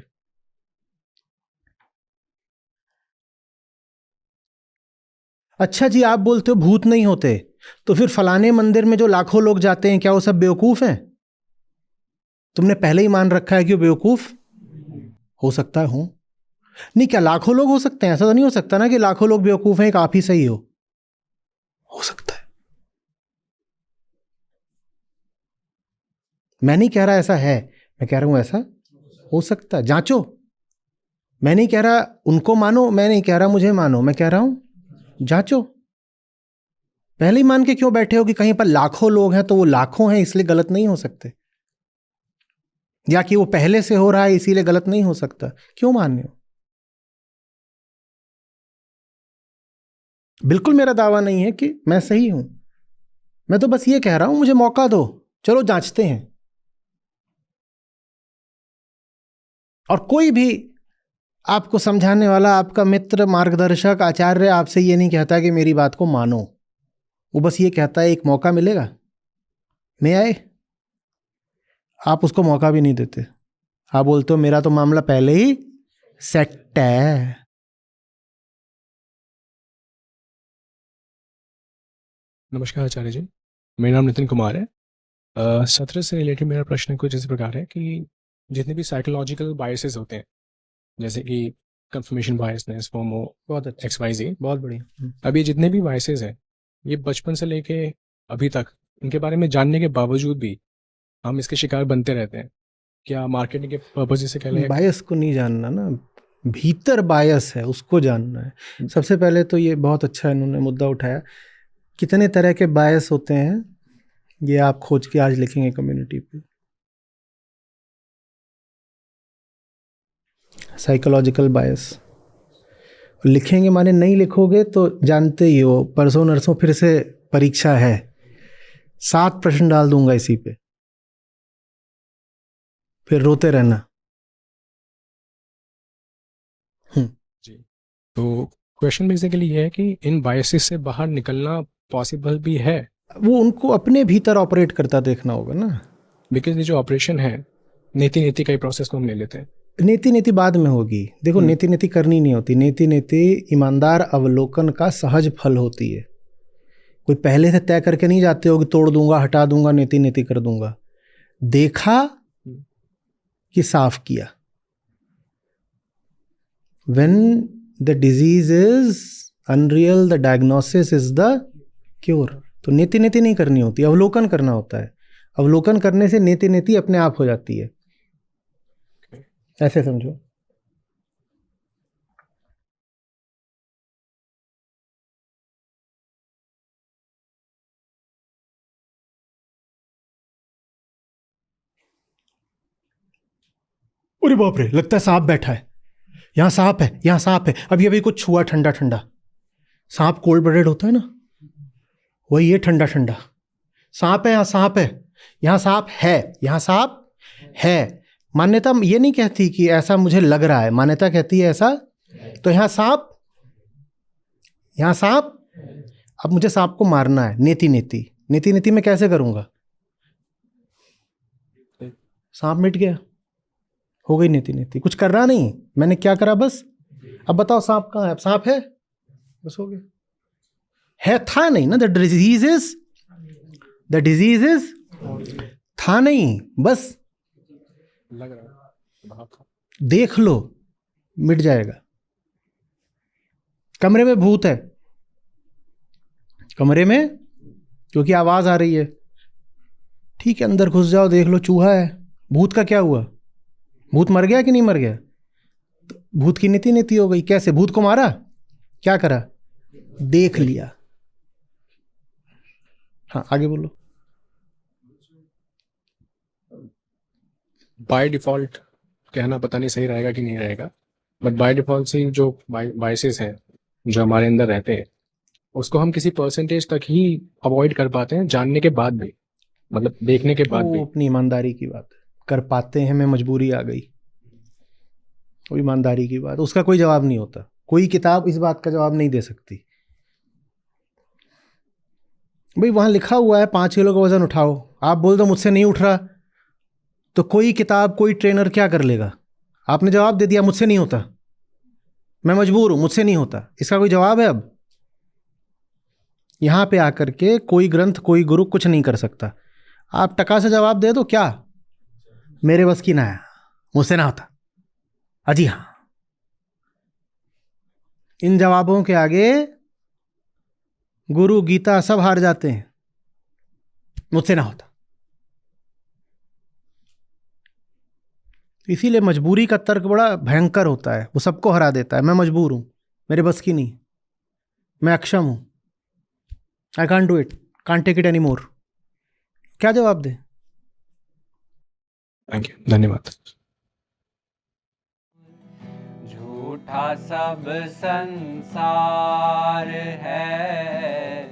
अच्छा जी, आप बोलते हो भूत नहीं होते, तो फिर फलाने मंदिर में जो लाखों लोग जाते हैं क्या वो सब बेवकूफ हैं? तुमने पहले ही मान रखा है कि वो बेवकूफ हो सकता है। हो नहीं, क्या लाखों लोग हो सकते हैं? ऐसा तो नहीं हो सकता ना कि लाखों लोग बेवकूफ हैं, एक आप ही सही हो सकता है। मैं नहीं कह रहा ऐसा है, मैं कह रहा हूं ऐसा हो सकता है। जांचो। मैं नहीं कह रहा उनको मानो, मैं नहीं कह रहा मुझे मानो, मैं कह रहा हूं जांचो। पहले ही मान के क्यों बैठे हो कि कहीं पर लाखों लोग हैं तो वो लाखों हैं इसलिए गलत नहीं हो सकते, या कि वो पहले से हो रहा है इसीलिए गलत नहीं हो सकता? क्यों मान रहे हो? बिल्कुल मेरा दावा नहीं है कि मैं सही हूं, मैं तो बस ये कह रहा हूं मुझे मौका दो, चलो जांचते हैं। और कोई भी आपको समझाने वाला, आपका मित्र, मार्गदर्शक, आचार्य आपसे ये नहीं कहता कि मेरी बात को मानो। वो बस ये कहता है एक मौका मिलेगा, मैं आए। आप उसको मौका भी नहीं देते। आप बोलते हो मेरा तो मामला पहले ही सेट है। नमस्कार आचार्य जी, मेरा नाम नितिन कुमार है। सत्र से रिलेटेड मेरा प्रश्न कुछ इस प्रकार है कि जितने भी साइकोलॉजिकल बायसेस होते हैं, जैसे कि कंफर्मेशन बायसनेस, फोमो, बहुत अच्छा, एक्स वाई जी, बहुत बढ़िया। अब ये जितने भी बायसेस हैं, ये बचपन से लेके अभी तक इनके बारे में जानने के बावजूद भी हम इसके शिकार बनते रहते हैं। क्या मार्केटिंग के पर्पज से कह लें? बायस को नहीं जानना ना, भीतर बायस है उसको जानना है। सबसे पहले तो ये बहुत अच्छा इन्होंने मुद्दा उठाया। कितने तरह के बायस होते हैं ये आप खोज के आज लिखेंगे कम्युनिटी पे। साइकोलॉजिकल बायस लिखेंगे, माने नहीं लिखोगे तो जानते ही हो परसों नरसों फिर से परीक्षा है, 7 प्रश्न डाल दूंगा इसी पे, फिर रोते रहना। जी, तो क्वेश्चन बेसिकली ये है कि इन बायसेस से बाहर निकलना पॉसिबल भी है? वो उनको अपने भीतर ऑपरेट करता देखना होगा ना। बिकॉज ये जो ऑपरेशन है, नीति नीति का ही प्रोसेस को हम ले लेते हैं। नीति नीति बाद में होगी। देखो नीति नीति करनी नहीं होती। नीति नीति ईमानदार अवलोकन का सहज फल होती है। कोई पहले से तय करके नहीं जाते हो कि तोड़ दूंगा, हटा दूंगा, नीति नीति कर दूंगा। देखा कि साफ किया। When the disease is unreal, the diagnosis is the cure. तो नीति नीति नहीं करनी होती, अवलोकन करना होता है। अवलोकन करने से नीति नीति अपने आप हो जाती है। ऐसे समझो। अरे बाप रे, लगता है सांप बैठा है। यहाँ सांप है, यहाँ सांप है। अभी अभी कुछ छुआ ठंडा ठंडा। सांप कोल्ड ब्लडेड होता है ना, वही है ठंडा ठंडा। सांप है, यहाँ सांप है, यहाँ सांप है, यहाँ सांप है। मान्यता ये नहीं कहती कि ऐसा मुझे लग रहा है, मान्यता कहती है ऐसा। तो यहाँ सांप, यहाँ सांप। अब मुझे सांप को मारना है, नेति नेति। नेति नेति मैं कैसे करूंगा? सांप मिट गया, हो गई नेति नेति। कुछ करना नहीं, मैंने क्या करा बस। अब बताओ सांप कहाँ है? अब सांप है, बस हो गया। है, था नहीं ना। द डिजीज इज था नहीं, बस लग रहा है बाहर था। देख लो, मिट जाएगा। कमरे में भूत है, कमरे में, क्योंकि आवाज आ रही है, ठीक है, अंदर घुस जाओ, देख लो चूहा है। भूत का क्या हुआ? भूत मर गया कि नहीं मर गया? तो भूत की नीति नीति हो गई। कैसे? भूत को मारा, क्या करा? देख लिया। हाँ, आगे बोलो। बाय डिफॉल्ट कहना पता नहीं सही रहेगा कि नहीं रहेगा, बट बाय डिफॉल्ट से जो बायसेस हैं जो हमारे अंदर रहते हैं, उसको हम किसी परसेंटेज तक ही अवॉइड कर पाते हैं, जानने के बाद भी, मतलब देखने के बाद भी। वो अपनी ईमानदारी की बात है। कर पाते हैं, मैं मजबूरी आ गई, वो ईमानदारी की बात। उसका कोई जवाब नहीं होता, कोई किताब इस बात का जवाब नहीं दे सकती। भाई वहां लिखा हुआ है 5 किलो का वजन उठाओ, आप बोल दो मुझसे नहीं उठ रहा, तो कोई किताब, कोई ट्रेनर क्या कर लेगा? आपने जवाब दे दिया मुझसे नहीं होता, मैं मजबूर हूं, मुझसे नहीं होता। इसका कोई जवाब है? अब यहां पे आकर के कोई ग्रंथ, कोई गुरु कुछ नहीं कर सकता। आप टका से जवाब दे दो, क्या मेरे बस की ना है, मुझसे ना होता। अजी हाँ, इन जवाबों के आगे गुरु, गीता सब हार जाते हैं, मुझसे ना होता। इसीलिए मजबूरी का तर्क बड़ा भयंकर होता है, वो सबको हरा देता है। मैं मजबूर हूं, मेरे बस की नहीं, मैं अक्षम हूं, I can't do it, can't take it any more. क्या जवाब दे? थैंक यू, धन्यवाद। झूठा सब संसार है,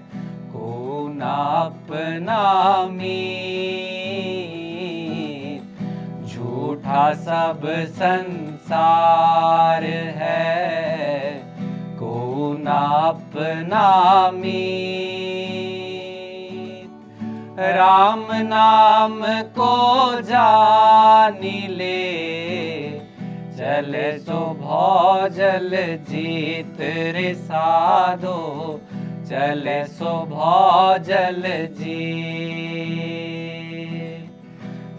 को ना अपना मीत। झूठा सब संसार है, को ना अपना मीत। राम नाम को जानी ले, चले सो भौजल जीत रे साधो, चले सो भौजल जीत।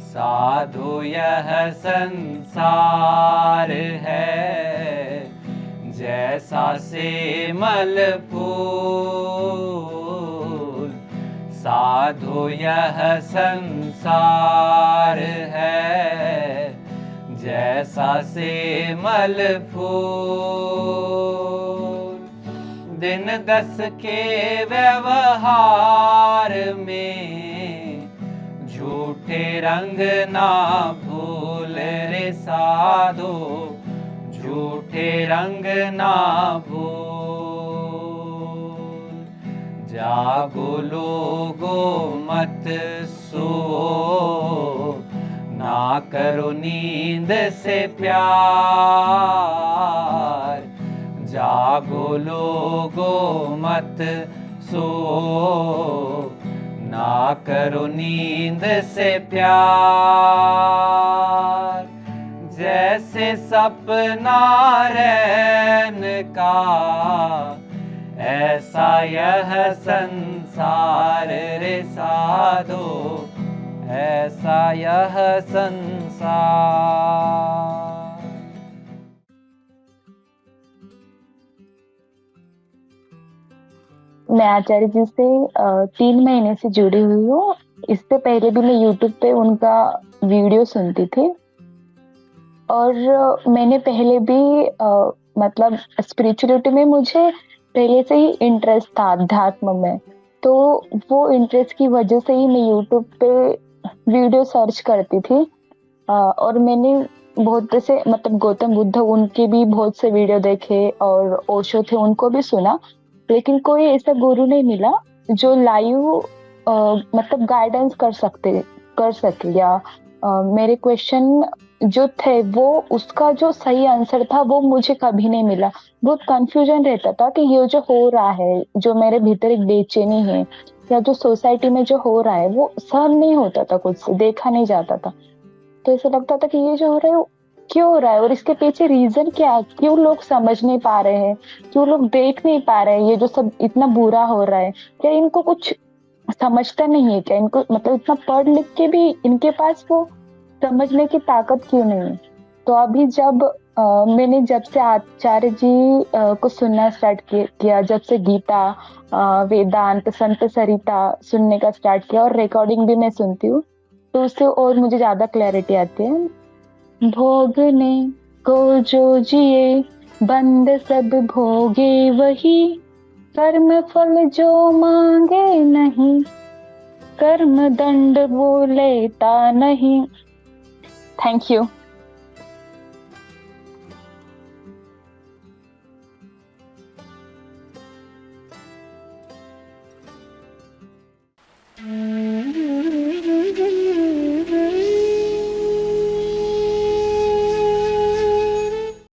साधु यह संसार है, जैसा सेमल फूल। साधु यह संसार है, जैसा सेमल फूल। दिन 10 के व्यवहार में, झूठे रंग ना भूल रे साधो, झूठे रंग ना भूल। जागो लोगो मत सो, ना करो नींद से प्यार। जागो लोगो मत सो, ना करो नींद से प्यार। जैसे सपना रैन का, ऐसा यह संसार रे साधो, ऐसा यह संसार। मैं आचार्य जी से 3 महीने से जुड़ी हुई हूँ। इससे पहले भी मैं YouTube पे उनका वीडियो सुनती थी, और मैंने पहले भी मतलब स्पिरिचुअलिटी में मुझे पहले से ही इंटरेस्ट था, अध्यात्म में। तो वो इंटरेस्ट की वजह से ही मैं YouTube पे वीडियो सर्च करती थी, और मैंने बहुत से मतलब गौतम बुद्ध उनके भी बहुत से वीडियो देखे और ओशो थे उनको भी सुना, लेकिन कोई ऐसा गुरु नहीं मिला जो लाइव मतलब गाइडेंस कर सके या मेरे क्वेश्चन जो थे वो उसका जो सही आंसर था वो मुझे कभी नहीं मिला। बहुत कंफ्यूजन रहता था कि ये जो हो रहा है, जो मेरे भीतर एक बेचैनी है या जो सोसाइटी में जो हो रहा है वो सहन नहीं होता था, कुछ से देखा नहीं जाता था। तो ऐसा लगता था कि ये जो हो रहा है वो क्यों हो रहा है और इसके पीछे रीजन क्या है, क्यों लोग समझ नहीं पा रहे हैं, क्यों लोग देख नहीं पा रहे हैं ये जो सब इतना बुरा हो रहा है। क्या इनको कुछ समझता नहीं है क्या, इनको मतलब इतना पढ़ लिख के भी इनके पास वो समझने की ताकत क्यों नहीं है। तो अभी जब मैंने जब से आचार्य जी को सुनना स्टार्ट किया, जब से गीता, वेदांत, संत सरिता सुनने का स्टार्ट किया और रिकॉर्डिंग भी मैं सुनती हूँ, तो उससे और मुझे ज्यादा क्लैरिटी आती है। भोगने को जो जिए बंद सब भोगे वही, कर्म फल जो मांगे नहीं, कर्म दंड वो लेता नहीं। Thank you.